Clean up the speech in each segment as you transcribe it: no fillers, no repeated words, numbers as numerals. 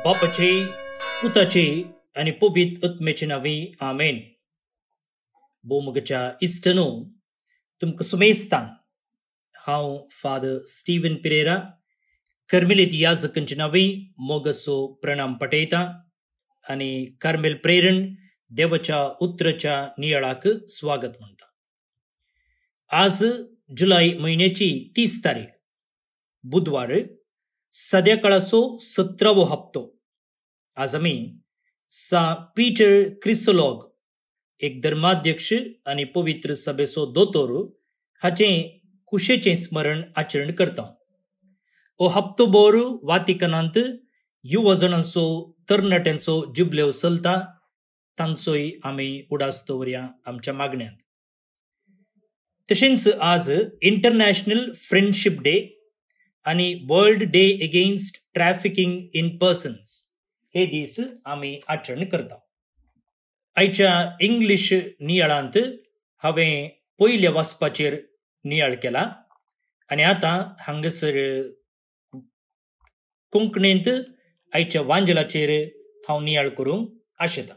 बापाचे पुताचे आणि पवित्र आत्म्याचे नावे आमेन. बोमगच्या इष्टनो तुमकां सुमेस्तां हांव फादर स्टीवन पिरेरा कर्मेलीत याजकांचे नावे मोगसो प्रणाम पटयता आणि कार्मेल प्रेरण देवाच्या उतराच्या नियाळाक स्वागत म्हणटा. आज जुलै महिन्याची 30 तारीख बुधवार सद्याकाळाचो 17वो हप्तो. आज आमी सा पीटर क्रिसोलॉग एक धर्माध्यक्ष आणि पवित्र सभेचो दोतोर हाचे कुशेचें स्मरण आचरण करता. हो हप्तो भर वातिकनांत युवा जणांचो तरणाट्यांचो जुबलेव चलता, तांचोय आमी उडास दवरया आमच्या मागण्यांत. तशेंच आज इंटरनॅशनल फ्रेंडशिप डे आणि world day against trafficking in persons हे दीस आमी आचरण करता. आयच्या इंग्लिश नियाळांत हांवें पयल्या वाचपाचेर नियाळ केला आणि आतां हांगासर कोंकणींत आयच्या वांजलाचेर हांव नियाळ करूंक आशेता.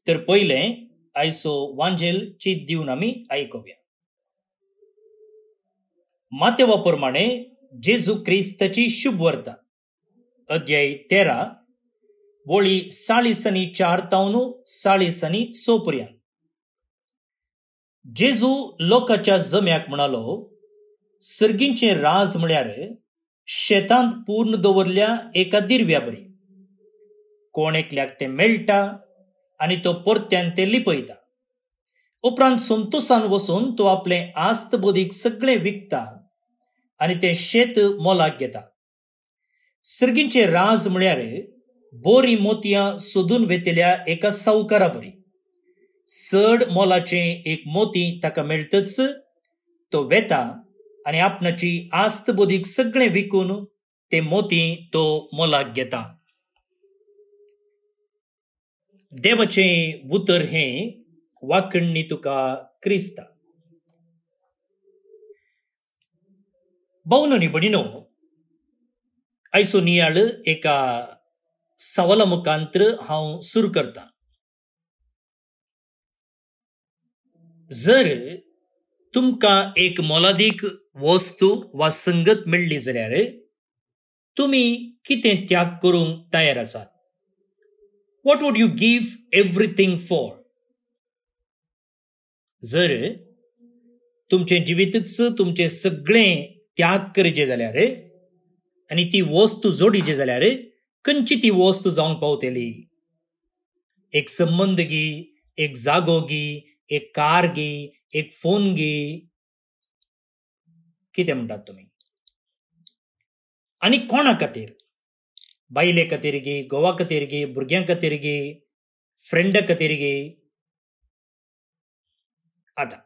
तर पयलें आयचो वांजेल चीत दिवन आमी आयकुया. मातेवा प्रमाणे जेजू क्रिस्ताची शुभ वार्ता अध्याय 13 वळी 40 तावन 40 पर्यंत. जेजू लोकांच्या जम्याक म्हणालो, सर्गींचे राज म्हळ्यार शेतांत पूर्ण दवरल्या एका दिरव्या बरी. कोण एकल्याक ते मेळटा आणि तो परत्यान ते लिपयता. उपरांत संतोषान वचून तो आपले आस्त बोदीक सगळे विकता आणि ते शेत मोलाक घेता. सर्गींचे राज म्हळ्यार बोरी मोतयां सोदून वेतेल्या एका सावकारा बरी. चड मोलाचे एक मोती ताका मेळटच तो वेता आणि आपणाची आस्त बोदीक सगळे विकून ते मोती तो मोलाक घेता. देवाचे उतर हे वाकण्णी तुका क्रिस्ता. भौनो नी बडिनो, आयचो नियाळ एका सवाला मुखांतर हांव सुरू करता. जर तुमकां एक मोलादीक वस्तू वा संगत मेळ्ळी जाल्यार तुमी कितें त्याग करूंक तयार आसात? What would you give everything for? जर तुमचे जिवितच तुमचे सगळें त्याग करचे जाल्यार आणि ती वस्तू जोडीची जाल्यार खंयची ती वस्तू जावंक पावतली? एक संबंध गी, एक जागो गी, एक कार गी, एक फोन गी, कितें म्हणटात तुमी? आनी कोणा खातीर? बायले खातीर गी, घोवा खातीर गी, भुरग्यां खातीर गी, फ्रेंडा खातीर गी? आतां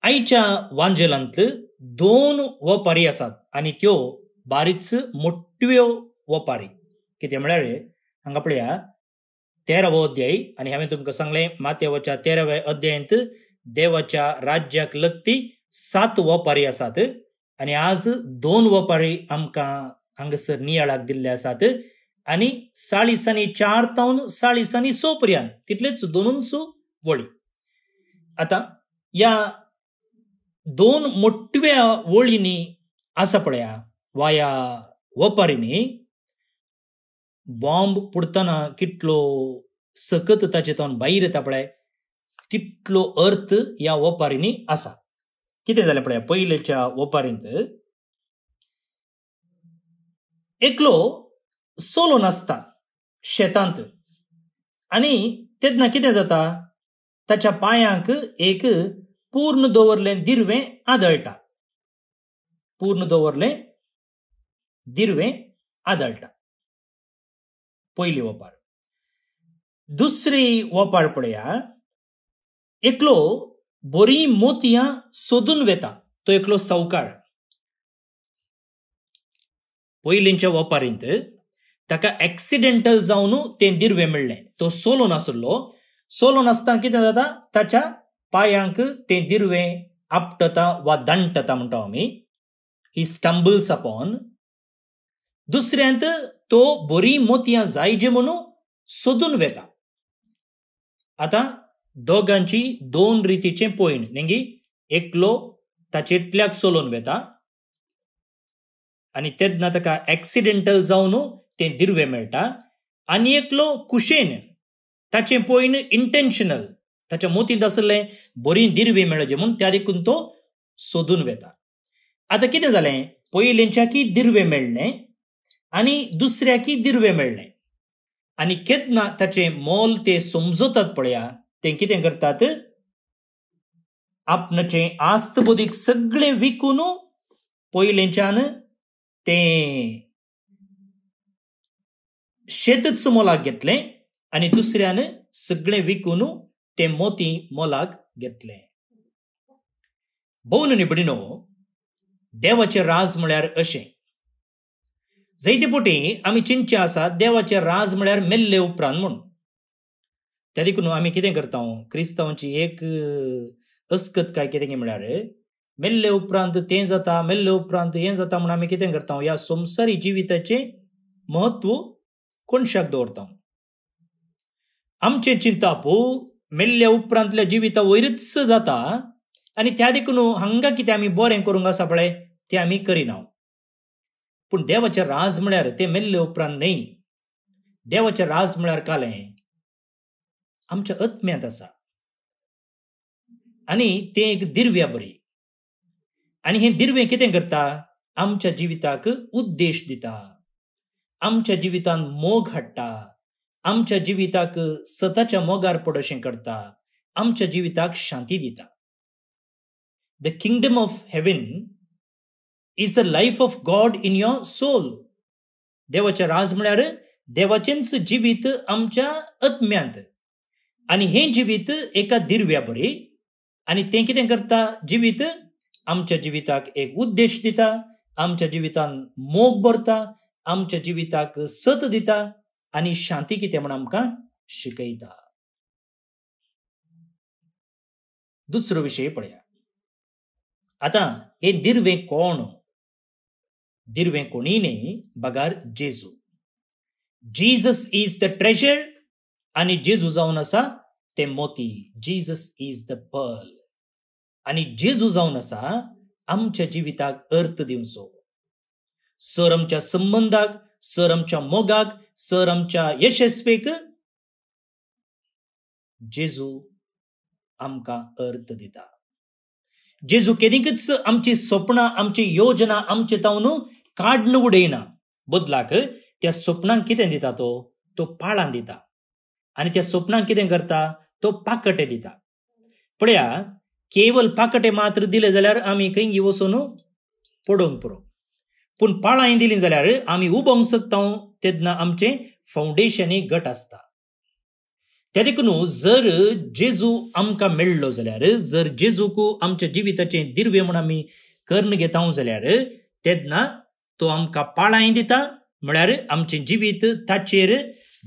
आयच्या वांजलांत 2 वपारी आसात आणि त्यो बारीच मोठ्यो वपारी. कितें म्हळ्यार हांगा पळया 13वो अध्याय आणि हांवें तुमकां सांगलें मातेवाच्या 13व्या अध्यायांत देवाच्या राज्याक लगती 7 वपारी आसात आणि आज 2 वपारी आमकां हांगासर नियाळाक दिल्ले आसात आणि 40 तावन 40 पर्यंत तितलेच 2 वळी. आता या 2 मोठ्या वळींनी आसा पळया वा या वपारींनी बॉम्ब पुडतना कितलो सकत ताचेतून भायर येता पळय तितलो अर्थ या वपारींनी आसा. कितें जालें पळया, पयलेच्या वपारींत एकलो सोलो नासता शेतांत आणि तेन्ना कितें जाता, ताच्या पांयांक एक पूर्ण दवरलें दिरवें आदळटा. पूर्ण दवरलें दिरवें आदळटा. पयली वपार. दुसरी वपार पळया, एकलो बरी मोतयां सोदून वेता. तो एकलो सावकार. पयलींच्या वपारींत ताका एक्सिडेंटल जावन तें दिरवें मेळ्ळें. तो सोलो नासलो. सोलो नासतना कितें जाता, ताच्या पांयांक तें दिरवें आपटता वा दांडटा म्हणटा आमी. ही स्टंबल्स अपॉन. दुसऱ्यांत तो बरी मोतयां जायजे म्हणून सोदून वेता. आता दोगांची दोन रितीचे पॉइंट नेंगी एकलो ताचेटल्याक सोलोन वेता आनी तेदना ताका एक्सिडेंटल जावन ते दिर्वे मेळटा, आनी एकलो कुशेन ताचे पॉइंट इंटेन्शनल ताच्या मोतींत आसले बरी दिर्वे मेळचे म्हणून त्या देखून तो सोदून वेता. आता कितें जालें, पयलेंच्याकी दिर्वे मेळ्ळे आनी दुसऱ्याकी दिर्वे मेळ्ळे आनी केदना ताचे मोल ते समजतात पळया, ते कितें करतात, आपणाचे आस्त बोदीक सगळे विकून पयलेंच्यान ते शेतच मोलाक घेतले आनी दुसऱ्यान सगळे विकून ते मोती मोलाक घेतले. भोवन निबडिनो, देवाचे राज म्हळ्यार अशें. जायते पोटी आमी चिंतचे आसात देवाचे राज म्हळ्यार मेल्ले उपरांत म्हणून. त्या देखून आमी कितें करता, क्रिस्तांवांची एक अस्कत काय कितें म्हळ्यार मेल्ले उपरांत तें जाता, मेल्ले उपरांत हें जाता म्हणून आमी कितें करता, ह्या संवसारी जिविताचें महत्व कोणशाक दवरता. आमचें चिंताप मेल्ल्या उपरांतल्या जिविता वयरच जाता आनी त्या देखून हांगा कितें आमी बरें करूंक आसा पळय तें आमी करिना. पूण देवाचें राज म्हळ्यार तें मेल्ले उपरांत न्हय. देवाचें राज म्हळ्यार कालें आमच्या आत्म्यांत आसा आनी तें एक दिर्व्या बरी. आनी हें दिर्वें कितें करता, आमच्या जिविताक उद्देश दिता, आमच्या जिवितांत मोग हाडटा, आमच्या जिविताक सताच्या मोगार पडोशें करता, आमच्या जिविताक शांती दिता. The kingdom of heaven is the life of God in your soul. देवाचें राज म्हळ्यार देवाचेंच जिवीत आमच्या आत्म्यांत आनी हें जिवीत एका दिर्व्या बरी. आनी तें कितें करता, जिवीत आमच्या जिविताक एक उद्देश दिता, आमच्या जिवितांत मोग भरता, आमच्या जिविताक सत दिता आनी शांती कितें म्हण आमकां शिकयता. दुसरो विशय पळया. आता हे दिर्वें कोण? दिर्वें कोणी न्ही, बगार जेजू. जीजस इज द ट्रेजर आनी जेजू जावन आसा ते मोती. जीजस इज द पर्ल आनी जेजू जावन आसा आमच्या जिविताक अर्थ दिवचो. सर आमच्या संबंधाक, सर आमच्या मोगाक, सर आमच्या यशस्वेक जेजू आमकां अर्थ दिता. जेजू केदीकच आमची स्वप्नां, आमची योजना आमचे तावन काडून उडयना. बदलाक त्या स्वप्नांक कितें दिता, तो पाळान दिता आनी त्या स्वप्नांक कितें करता, तो पाकटे दिता. पळया, केवल पाकटे मात्र दिले जाल्यार आमी खंय वचून पडोवंक पुरो. पूण पाळांय दिली जाल्यार आमी उबोंक शकता. तेन्ना आमचें फावंडेशनय घट आसता. त्या देखून जर जेजू आमकां मेळ्ळो जाल्यार, जर जेजूक आमच्या जिविताचें दिर्वें म्हूण आमी कर्ण घेता जाल्यार तेन्ना तो आमकां पाळांय दिता, म्हळ्यार आमचें जिवीत ताचेर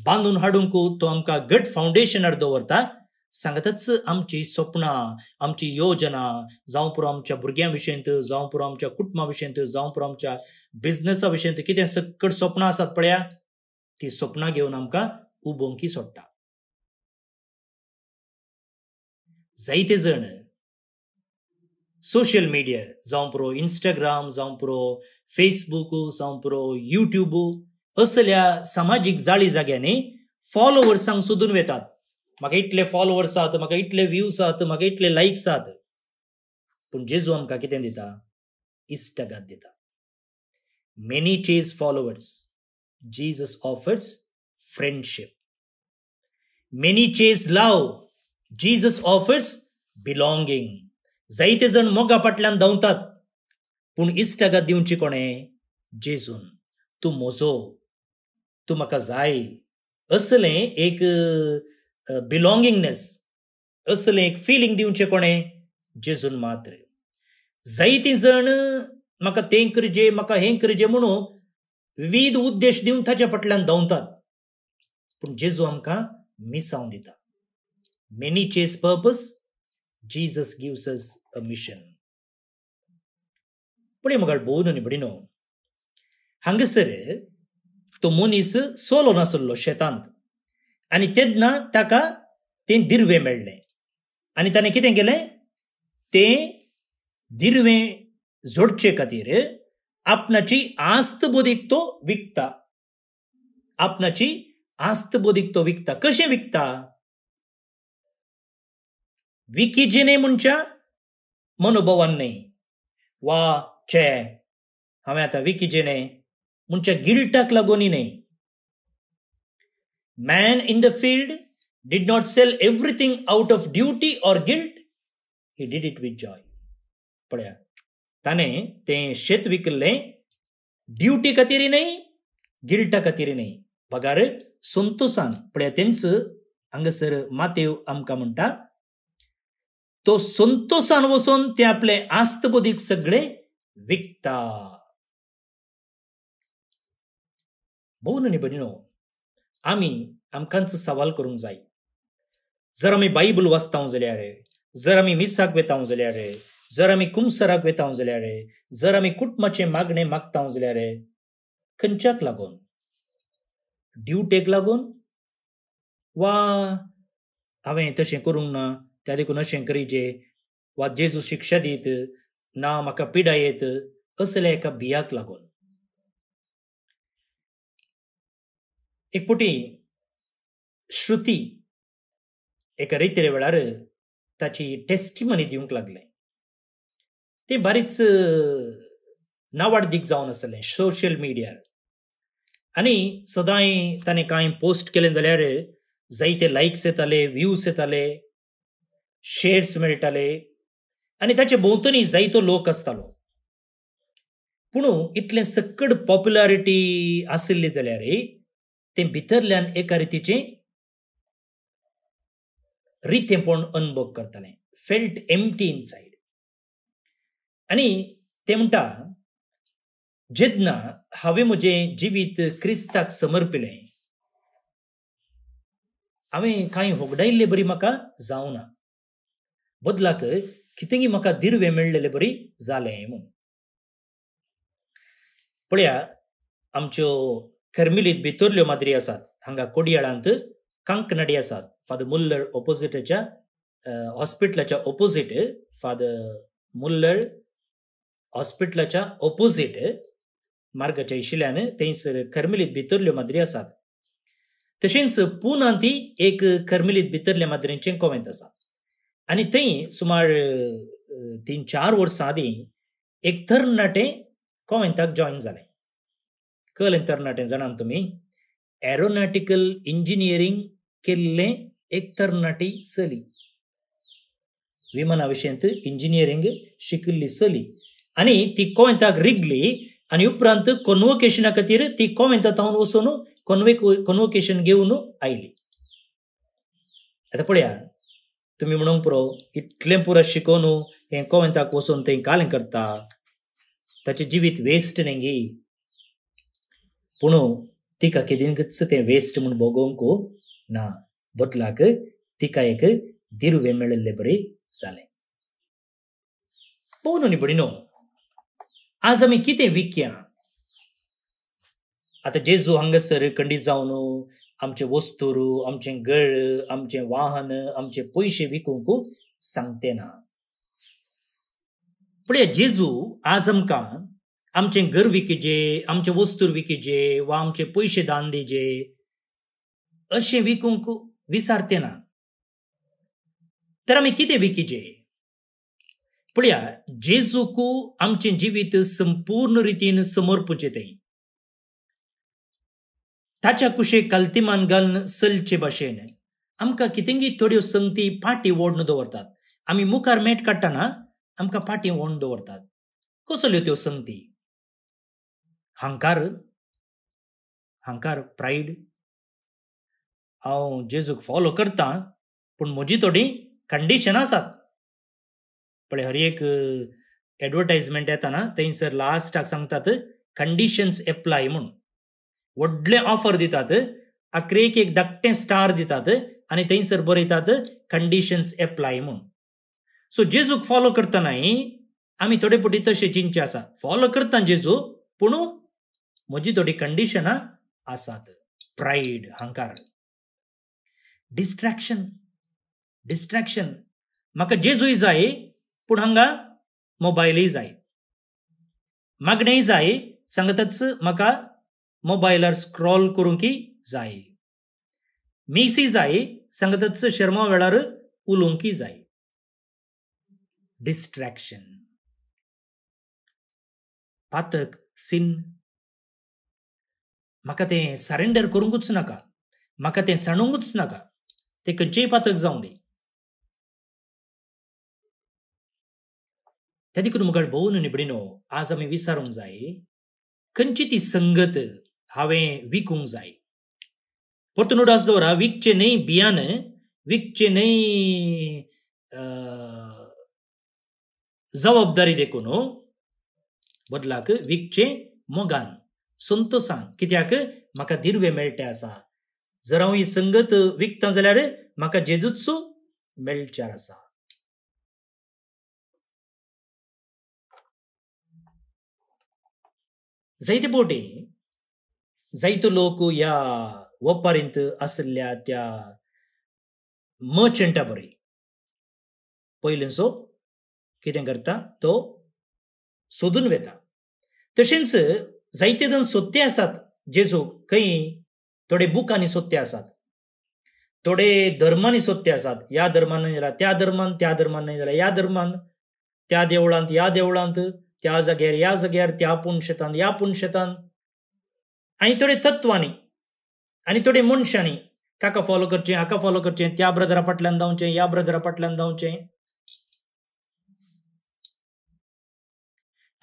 बांदून हाडूंक तो आमकां घट फावंडेशनार दवरता. सांगताच आमची स्वप्नां, आमची योजना, जावं पुरो आमच्या भुरग्यां विशयंत, जावं पुरो आमच्या कुटुंबा विशयंत, जावं पुरो आमच्या बिझनेसा विशयंत कितें सकट स्वप्नां आसात पळया, ती स्वप्नां घेवन आमकां उबोवंकी सोडटा. जायते जण सोशल मिडिया, जावं पुरो इंस्टाग्राम, जावं पुरो फेसबुक, जावं पुरो युट्यूब असल्या सामाजीक जाळी जाग्यांनी फॉलोवर्सांक सोदून वेतात. म्हाका इतले फॉलोवर्स आहात, म्हाका इतले व्ह्यूज आहात, म्हाका इतले लायक्स आहात. पूण जेजू आमकां कितें दिता, इश्टगात दिता. Many chase followers, Jesus offers friendship. Many chase love, Jesus offers belonging. जायते जण मोगा फाटल्यान धांवतात, पूण इश्टगात दिवची कोणें, जेजून. तूं म्हजो, तूं म्हाका जाय, असलें एक बिलॉंगिंगनेस, असलें एक फिलींग दिवचें कोणें, जेजून मात्र. जायतीं जण म्हाका तें करचें, म्हाका हें करचें म्हणून विविध उद्देश दिवन ताच्या फाटल्यान धांवतात, पूण जेजू आमकां मिसांव दिता. Many chase purpose, Jesus gives us a mission. पुढे मग बोन निबडिनो, हांगसर तो मनीस सोलो नासलो शेतांत आनी तेन्ना ताका तें दिर्वें मेळ्ळें आनी ताणें कितें केलें तें दिर्वें जोडचे खातीर आपणाची आस्त बोदीक तो विकता. आपणाची आस्त बोदीक तो विकता. कशें विकता? विकिजेने म्हणच्या मनोभावान न्हय वा चे हांवें आतां विकिजेने म्हणच्या गिल्टाक लागून न्हय. Man in the field did not sell everything out of duty or guilt. He did it with joy. पळया ताणें तें शेत विकलें ड्युटी खातीर न्हय गिल्टा खातीर न्हय पगार संतोषान. पळया तेंच हांगासर मातेव आमकां म्हणटा तो संतोषान वचून ते आपले आस्त बोदीक सगळे विकता. भोव न्ही बनीनो आमी आमकांच सवाल करूंक जाय. जर आमी बायबल वाचता जाल्यार जर आमी मिसाक वेता जाल्यार जर आमी कुमसराक वेता जाल्यार जर आमी कुटुंबाचें मागणें मागता जाल्यार खंयच्याक लागून? ड्युटेक लागून वा हांवें तशें करूंक ना त्या देखून अशें करीचे वा जेजू शिक्षा दीत ना म्हाका पिडायेत असल्या एका भियाक लागून? एक पुटी श्रुती एका रितीरे वेळार ताची टेस्टिमनी दिवंक लागले. ते बारीच नावाडदीक जावन आसलें सोशल मिडियार आनी सदांय ताणें कांय पोस्ट केलें जाल्यार जायते लायक्स येताले, व्ह्यूज येताले, शेअर्स मेळटाले आनी ताचे भोंवतणी जायतो लोक आसतालो. पूण इतलें सकड पॉप्युलॅरिटी आशिल्ली जाल्यार तें भितरल्यान एका रितीचें रितेपण अनुभव करतालें. Felt empty inside. आनी ते म्हणटा जेन्ना हांवें म्हजें जिवीत क्रिस्ताक समर्पिलें हांवें कांय होगडायिल्लें बरी म्हाका जावना. बदलाक कितेंय म्हाका दिर्वें मेळ्ळेलें बरी जालें म्हूण. पळया आमच्यो कर्मिलीत भितरल्यो माद्री आसात. हांगा कोडयाळांत कांकनाडी आसात. फादर मुल्लर ऑपोजिटाच्या हॉस्पिटलाच्या ऑपोजीट फादर मुल्लर हॉस्पिटलाच्या ऑपोजीट मार्गाच्या इशिल्यान थंयसर कर्मिलीत भितरल्यो माद्री आसात. तशेंच पुनांती एक कर्मिलीत भितरल्या माद्रेंचें कॉवेंत आसा आनी थंय सुमार 3-4 वर्सां आदीं एक तरणाटें कॉवेंताक जॉयन जालें. कळ्ळें तरणाटें जाणान तुमी? एरोनॉटिकल इंजिनियरींग केल्लें एक तरणाटी चली. विमाना विशयंत इंजिनियरींग शिकिल्ली चली आनी ती कॉवेंताक रिगली आनी उपरांत कॉन्वोकेशना खातीर ती कॉवेंतांत वचून कॉन्वोकेशन घेवन आयली. आतां पळया तुमी म्हणूंक पुरो इतलें पुरो शिकोवन हें कॉवेंताक वचून थंय कालें करता ताचें जिवीत वेस्ट न्ही गी. पूण तिका कितेंच तें वेस्ट म्हूण भोगोवंक ना. बदलाक तिका एक दिर्वें मेळिल्लें बरें जालें. पळोवन न्ही बडीनो आज आमी कितें विकया? आतां जेजू हांगासर खंडीत जावन आमचे वस्तूर आमचें घर आमचें वाहन आमचे पयशे विकूंक सांगते ना. पळया जेजू आज आमकां आमचें घर विकिजे आमचे वस्तूर विकिजे वा आमचे पयशे दान दिजे अशें विकूंक विचारते ना. तर आमी कितें विकिजे? पळया जेजूक आमचें जिवीत संपूर्ण रितीन समर्पूचें थंय ताच्या कुशेक काल्तिमान घालून चलचे भाशेन आमकां कितेंय थोड्यो संगती फाटी ओडून दवरतात. आमी मुखार मेट काडटना आमकां फाटी ओडून दवरतात. कसल्यो त्यो संगती? हांकार प्रायड. हांव जेजूक फॉलो करता पूण म्हजी थोडी कंडिशनां आसात. पळय हर एक एडवर्टायजमेंट येता ना थंयसर लास्टाक सांगतात कंडिशन्स एप्लाय म्हूण. व्हडले ऑफर दितात आख्रेक एक धाकटें स्टार दितात आनी थंयसर बरयतात कंडिशन्स एप्लाय म्हूण. सो जेजूक फॉलो करतनाय आमी थोडे पटी तशें चिंतचे आसा. फॉलो करता जेजू पूण म्हजी थोडी कंडिशनां आसात. प्राईड, हंकार. डिस्ट्रॅक्शन. म्हाका जेजूय जाय पूण हांगा मोबायलय जाय. मागणेय जाय सांगताच म्हाका मोबायलार स्क्रॉल करूंकय जाय. मेसी जाय सांगताच शर्मा वेळार उलोवंकय जाय. डिस्ट्रॅक्शन. पातक, सिन. म्हाका तें सरेंडर करूंकूच नाका, म्हाका तें सांडूंकूच नाका. ते खंयचेय पातक जावं दी. त्या देखून मुखार भोवन निबडिनो आज आमी विचारूंक जाय खंयची ती संगत हांवें विकूंक जाय. परतून उडास दवरा, विकचे न्हय बियान, विकचे न्हय जबाबदारी देखून, बदलाक विकचे मोगान, संतोषान. कित्याक म्हाका दिर्वे मेळटे आसा. जर हांव ही संगत विकता जाल्यार म्हाका जेजूच मेळच्यार आसा. जायते फावटी जायतो लोक ह्या वपारींत आसल्या त्या मर्चंटा बरी पयलींचो कितें करता तो सोदून वेता. तशेंच जायते जण सोदते आसात जेजूक. खंय थोडे बुकांनी सोदते आसात, थोडे धर्मांनी सोदते आसात. ह्या धर्मान न्हय जाल्यार त्या धर्मान, त्या धर्मान न्हय जाल्यार ह्या धर्मान, त्या देवळांत ह्या देवळांत, त्या जाग्यार ह्या जाग्यार, त्या पुणशेतान ह्या पुणशेतान. आनी थोडे तत्वांनी आनी थोडे मनशांनी ताका फॉलो करचें, हाका फॉलो करचें, त्या ब्रदरा फाटल्यान धांवचें, ह्या ब्रदरा फाटल्यान धांवचें.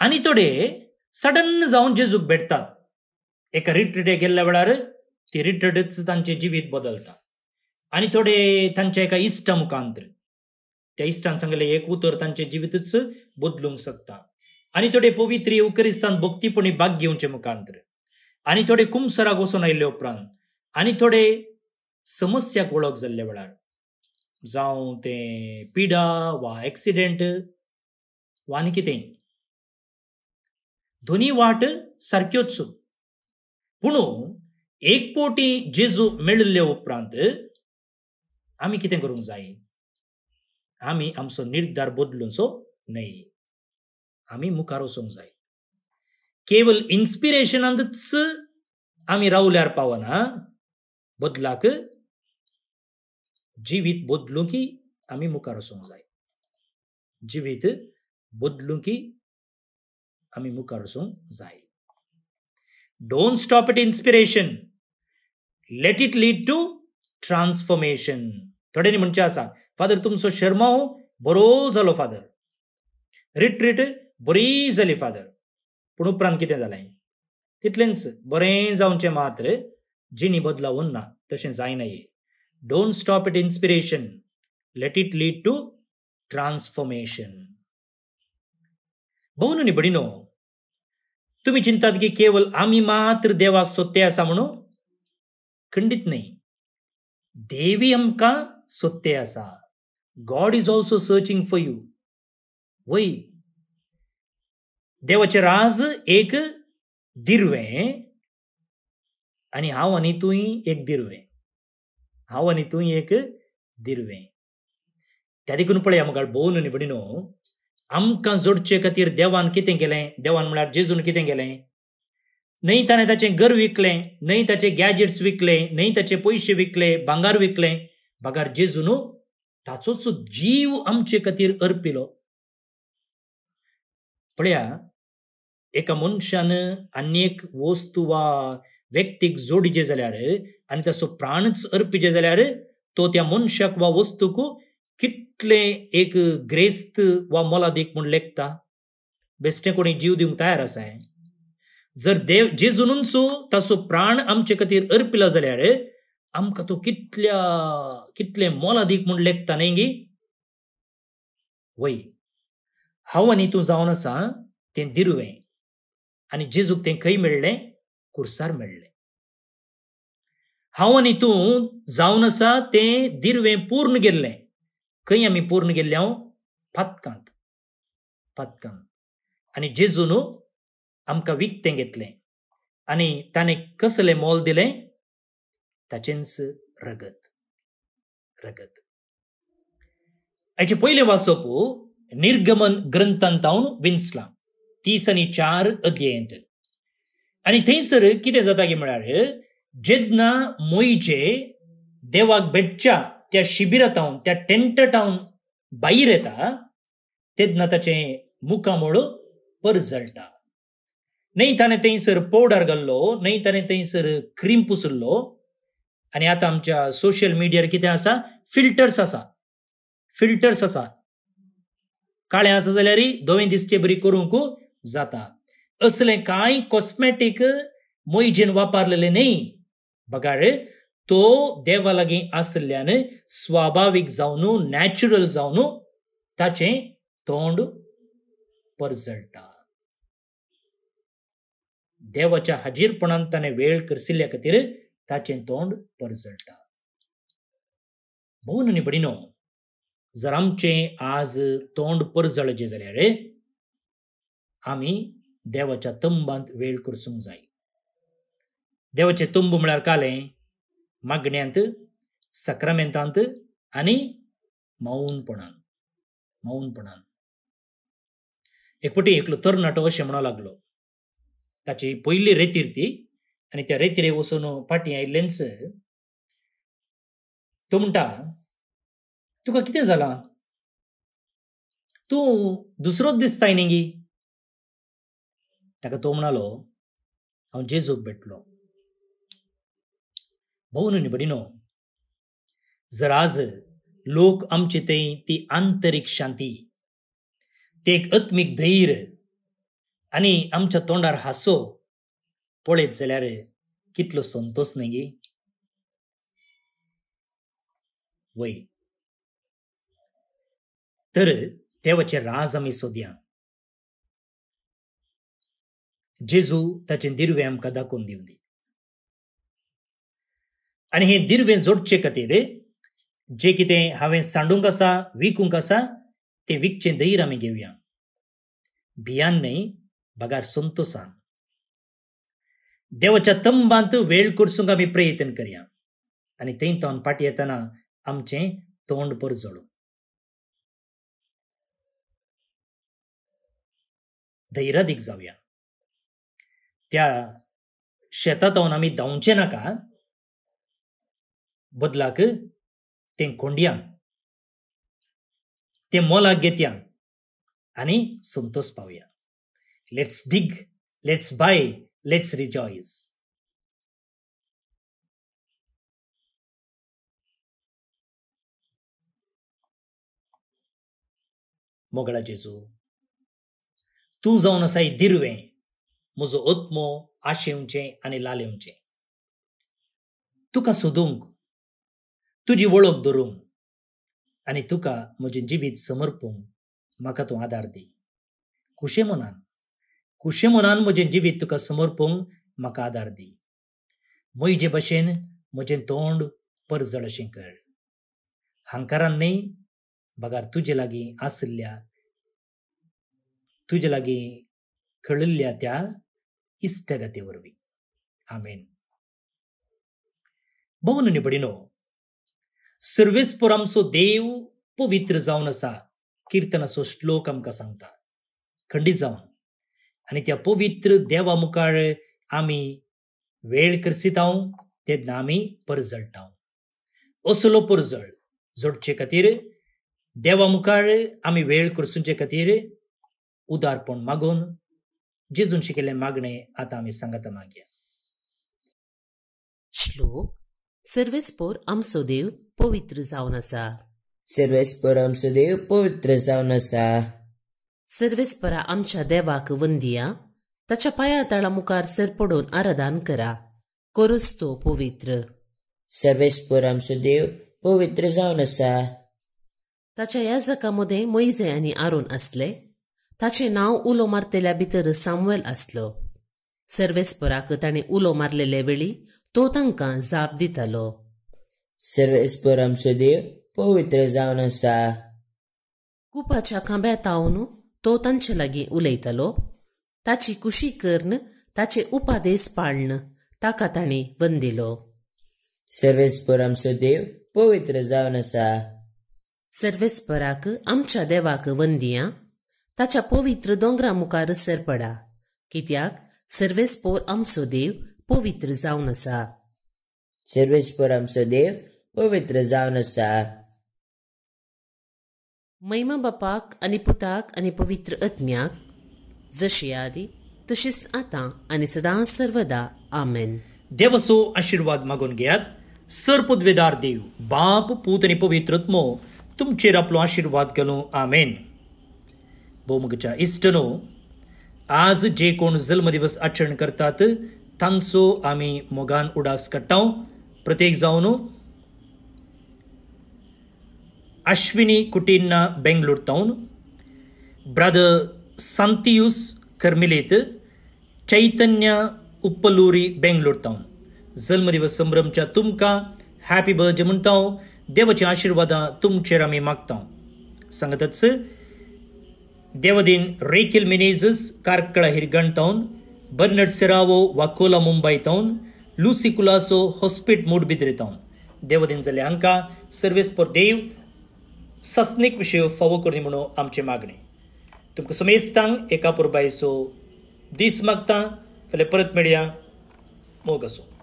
आनी थोडे सडन जावन जेजूक भेटतात. एका रिट्रीटेक गेल्ल्या वेळार ती रिट्रीटच तांचें जिवीत बदलता. आनी थोडे तांच्या एका इश्टा मुखांतर, त्या इश्टान सांगलें एक उतर तांचें जिवीतच बदलूंक शकता. आनी थोडे पवित्र युकरिस्तान भक्तीपणी भाग घेवचे मुखांतर, आनी थोडे कुमसराक वचून आयिल्ले उपरांत, आनी थोडे समस्याक वळख जाल्ल्या वेळार, जावं ते पिडा वा एक्सिडेंट वा आनी कितें, दोनी वाट सारक्योच. पूण एक पोटी जेजू मेळिल्ले उपरांत आमी कितें करूंक जाय? आमी आमचो निर्धार बदलूचो न्हय, आमी मुखार वचूंक जाय. केवल इन्स्पिरेशनांतच आमी रावल्यार पावना, बदलाक जिवीत बदलूंकी आमी मुखार वचूंक जाय. जिवीत बदलूंकी आमी मुखार वचूंक जाय. Don't stop at inspiration, let it lead to transformation. थोड्यांनी म्हणचे आसा, फादर तुमचो शर्माव बरो जालो फादर, रिट्रीट बरी जाली फादर, पूण उपरांत कितें जालें? तितलेंच बरें जावचें मात्र जिणी बदलावून ना, तशें जायना. Don't stop at inspiration, let it lead to transformation. भोवन निबडिनो, तुम्ही चिंतात की केवळ आमी मात्र देवाक सोदते आसा म्हणून? खंडीत न्हय. देवी आमकां सोदते आसा. God is also searching for you. वय, देवाचें राज एक दिर्वें, आनी हांव आनी तूंय एक दिर्वें. हांव आनी तूंय एक दिर्वें. त्या देखून पळया मुखार भोवन निबडिनो, आमकां जोडचे खातीर देवान कितें केलें? देवान म्हळ्यार जेजून कितें केलें? न्हय ताणें ताचें घर विकलें, न्हय ताचे गॅजेट्स विकले, न्हय ताचे पयशे विकले, भांगार विकलें. भागार जेजून ताचोच जीव आमचे खातीर अर्पिलो. पळया, एका मनशान आनी एक वस्तू वा व्यक्तीक जोडिजे जाल्यार आनी ताचो प्राणच अर्पिजे जाल्यार तो त्या मनशाक वा वस्तूक कितले एक ग्रेस्त वा मोलादीक म्हूण लेखता. बेश्टें कोणी जीव दिवंक तयार आसा. जर देव जेजूनच ताचो प्राण आमचे खातीर अर्पिला जाल्यार आमकां तो कितले मोलादीक म्हूण लेखता न्हय गी? वय, हांव आनी तूं जावन आसा तें दिर्वें, आनी जेजूक तें खंय मेळ्ळें? कुर्सार मेळ्ळें. हांव आनी तूं जावन आसा तें दिर्वें पूर्ण गेल्लें. खंय आमी पूर्ण गेल्ले? हांव पातकांत. आनी जेजून आमकां विकतें घेतलें, आणि ताणे कसले मोल दिलें ताचेंच रगत रगत. हाचे पयलें वाचप निर्गमन ग्रंथांत हांव विंचलां 3 आनी 4 अध्यायांत. आनी थंयसर कितें जाता की म्हळ्यार जेन्ना मोइजे देवाक भेटच्या त्या शिबिरांत त्या टेंटांत भायर येता तेन्ना ताचें मुखामळ परजळटा. न्हय ताणें थंयसर पावडर घाल्लो, न्हय ताणें थंयसर क्रीम पुसुल्लो. आनी आतां आमच्या सोशल मिडियार कितें आसा, फिल्टर्स आसा. काळें आसा जाल्यार धवें दिसचे बरी करूंक जाता. असलें कांय कॉस्मॅटीक मोइजेन वापरलेलें न्हय. बगाड तो देवा लागीं आसल्यान स्वाभावीक जावन नॅचरल जावन ताचें तोंड परजळटा. देवाच्या हाजीरपणांत ताणें वेळ करशिल्ल्या खातीर ताचें तोंड परजळटा. भोवन आनी भयणीनो, जर आमचें आज तोंड परजळचें जाल्यार आमी देवाच्या तंबांत वेळ करचूंक जाय. देवाचें तंब म्हळ्यार कालें मागण्यांत, सक्रामेंतांत आनी मौनपणान. एक फावटी एकलो तरणाटो अशें म्हणूंक लागलो. ताची पयली रेतीर ती, आनी त्या रेतीरेक वचून फाटीं आयिल्लेंच तो म्हणटा, तुका कितें जालां? तूं दुसरोच दिसताय न्ही गी. ताका तो म्हणलो, हांव जेजूक भेटलो. भोवन आनी भयणीनो, जर आज लोक आमचे थंय ती आंतरीक शांती, ते एक आत्मीक धैर्य आनी आमच्या तोंडार हांसो पळयत जाल्यार कितलो संतोष न्ही गी. वय तर देवाचें राज आमी सोदया. जेजू ताचें दिर्वें आमकां दाखोवन दिवं दी. आनी हें दिर्वें जोडचे खातीर जें कितें हांवें सांडूंक आसा, विकूंक आसा, तें विकचें धैर्य आमी घेवया. भियान न्हय, बगार संतोषान. देवाच्या तंबांत वेळ करचूंक आमी प्रयत्न करया. आनी थंयतावन फाटीं येतना आमचें तोंड परजळूं. धैर्यादीक जावया. त्या शेतांत आमी धांवचें नाका, बदलाक तें कोंडया, तें मोलाक घेतया आनी संतोष पावया. Let's dig, let's buy, let's rejoice. मोगळा जेजू, तूं जावन आसाय दिर्वें, म्हजो आत्मो आशेवचें आनी लालेवचें. तुका सोदूंक, तुजी वळख धरूंक आनी तुका म्हजें जिवीत समर्पूंक म्हाका तूं आदार दी. खुशे मनान म्हजें जिवीत तुका समर्पूंक म्हाका आदार दी. मोइजे भाशेन म्हजें तोंड परजळशें कर. हांकारान न्हय, बगार तुजे लागीं आसल्या, तुजे लागीं कळिल्ल्या त्या इश्टगते वरवीं. आमेन. भोवन आनी भयणीनो, सर्वेस्पर आमचो देव पवित्र जावन आसा. किर्तनाचो श्लोक आमकां सांगता. खंडीत जावन आनी त्या पवित्र देवा मुखार आमी वेळ करसितांव तेन्ना आमी परजळटाव. असलो परजळ जोडचे खातीर, देवा मुखार आमी वेळ करचुचे खातीर उदारपण मागून जेजून शिकयलें मागणें आतां आमी सांगाता मागया. श्लोक. सर्वेस्पर आमचो देव पवित्र जावन आसा. सर्वेस्पर आमचो देव पवित्र जावन आसा. सर्वेस्परा आमच्या देवाक वंदिया. ताच्या पांया तळा मुखार सरपडून आराधन करा. करूस तो पवित्र. सर्वेस्पर आमचो देव पवित्र जावन आसा. ताच्या याजका मदें मोइजे आनी आरोन आसले. ताचें नांव उलो मारतेल्या भितर सामुएल आसलो. सर्वेस्पराक ताणें उलो मारलेले वेळी तो तांकां जाप दितालो. सर्वेस्पर आमचो देव पवित्र जावन आसा. कुपाच्या खांब्या तावन तो तांचे लागीं उलयतालो. ताची कुशी कर्ण ताचे उपादेश पाळण ताका तांणी वंदिलो. सर्वेस्पर आमचो देव पवित्र जावन आसा. सर्वेस्पराक आमच्या देवाक वंदिया. ताच्या पवित्र दोंगरा मुखार सरपडा, कित्याक सर्वेस्पोर आमचो देव पवित्र जावन आसा. सर्वेस्पर आमचो देव पवित्र जावन आसा. महिमा बापाक आनी पुताक आनी पवित्र आत्म्याक, जशी आदी तशीच आतां आनी सदां सर्वदा. आमेन. देवाचो आशीर्वाद मागून घेयात. सरपदवेदार देव, बाप, पूत आनी पवित्र आत्मो तुमचेर आपलो आशीर्वाद घालूं. आमेन. भौमगच्या इश्टनो, आज जे कोण जल्मदिवस आचरण करतात तांचो आमी मोगान उडास काडटा. प्रत्येक जावन अश्विनी कुटीन्ना बेंगलोर तावन, ब्रदर सांतियूस कर्मिलेत, चैतन्य उप्पलूरी बेंगलोर तावन जल्मदिवस संभ्रमच्या तुमकां हॅपी बर्थडे म्हणटा. देवाची आशीर्वादां तुमचेर आमी मागता. सांगतच देवदीन रेकिल मिनेझस कार्कळा हिरगण तावन, बर्नर्ड सेरावो वाकोला मुंबई तावन, लुसी कुलासो हॉस्पिट मूडबिद्रे तावन देवदीन जाले हांकां सर्वेस्पर देव सस्नीक विशय फावो करनी म्हणून आमचे मागणे. तुमकां समेस्तांक एका पुरबायचो दीस मागता. फाल्यां परत मेळया. मोग आसूं.